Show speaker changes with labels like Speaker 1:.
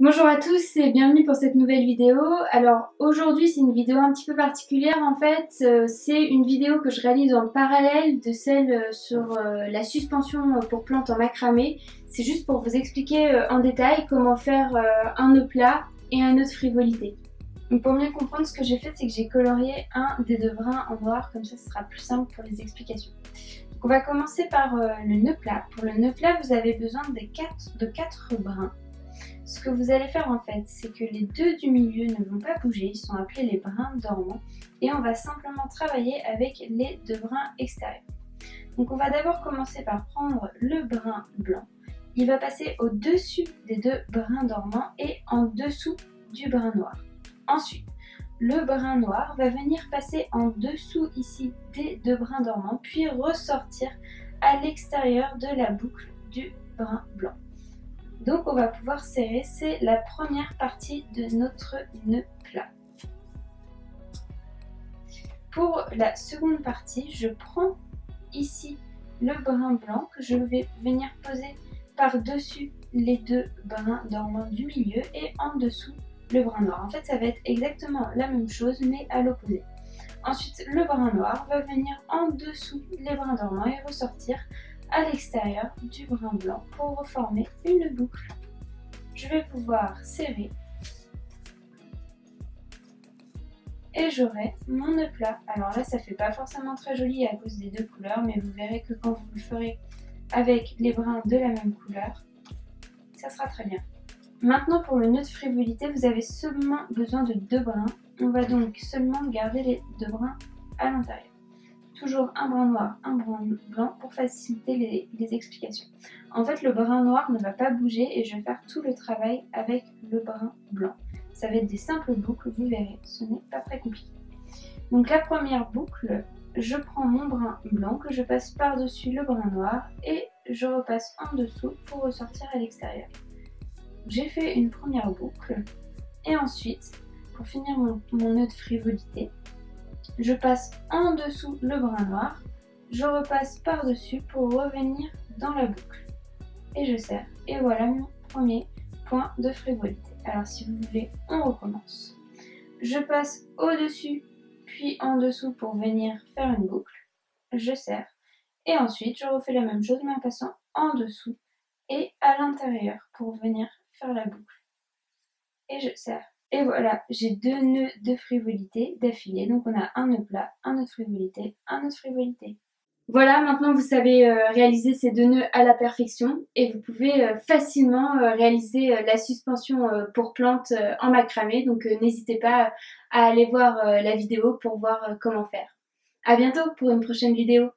Speaker 1: Bonjour à tous et bienvenue pour cette nouvelle vidéo. Alors aujourd'hui c'est une vidéo un petit peu particulière en fait. C'est une vidéo que je réalise en parallèle de celle sur la suspension pour plantes en macramé. C'est juste pour vous expliquer en détail comment faire un nœud plat et un nœud de frivolité. Donc pour mieux comprendre, ce que j'ai fait, c'est que j'ai colorié un des deux brins en noir, comme ça ce sera plus simple pour les explications. Donc on va commencer par le nœud plat. Pour le nœud plat, vous avez besoin de 4 brins. Ce que vous allez faire en fait, c'est que les deux du milieu ne vont pas bouger, ils sont appelés les brins dormants, et on va simplement travailler avec les deux brins extérieurs. Donc on va d'abord commencer par prendre le brin blanc. Il va passer au-dessus des deux brins dormants et en dessous du brin noir. Ensuite, le brin noir va venir passer en dessous ici des deux brins dormants, puis ressortir à l'extérieur de la boucle du brin blanc. Donc on va pouvoir serrer, c'est la première partie de notre nœud plat. Pour la seconde partie, je prends ici le brin blanc que je vais venir poser par-dessus les deux brins dormants du milieu et en dessous le brin noir. En fait, ça va être exactement la même chose mais à l'opposé. Ensuite, le brin noir va venir en dessous les brins dormants et ressortir à l'extérieur du brin blanc pour reformer une boucle. Je vais pouvoir serrer et j'aurai mon nœud plat. Alors là, ça fait pas forcément très joli à cause des deux couleurs, mais vous verrez que quand vous le ferez avec les brins de la même couleur, ça sera très bien. Maintenant, pour le nœud de frivolité, vous avez seulement besoin de 2 brins. On va donc seulement garder les 2 brins à l'intérieur. Toujours un brin noir, un brin blanc pour faciliter les explications. En fait, le brin noir ne va pas bouger et je vais faire tout le travail avec le brin blanc. Ça va être des simples boucles, vous verrez, ce n'est pas très compliqué. Donc la première boucle, je prends mon brin blanc que je passe par-dessus le brin noir et je repasse en dessous pour ressortir à l'extérieur. J'ai fait une première boucle et ensuite, pour finir mon nœud de frivolité, je passe en dessous le brin noir, je repasse par-dessus pour revenir dans la boucle. Et je serre. Et voilà mon premier point de frivolité. Alors si vous voulez, on recommence. Je passe au-dessus, puis en dessous pour venir faire une boucle. Je serre. Et ensuite, je refais la même chose, mais en passant en dessous et à l'intérieur pour venir faire la boucle. Et je serre. Et voilà, j'ai 2 nœuds de frivolité d'affilée. Donc on a un nœud plat, un nœud de frivolité, un nœud de frivolité. Voilà, maintenant vous savez réaliser ces 2 nœuds à la perfection et vous pouvez facilement réaliser la suspension pour plantes en macramé. Donc n'hésitez pas à aller voir la vidéo pour voir comment faire. À bientôt pour une prochaine vidéo.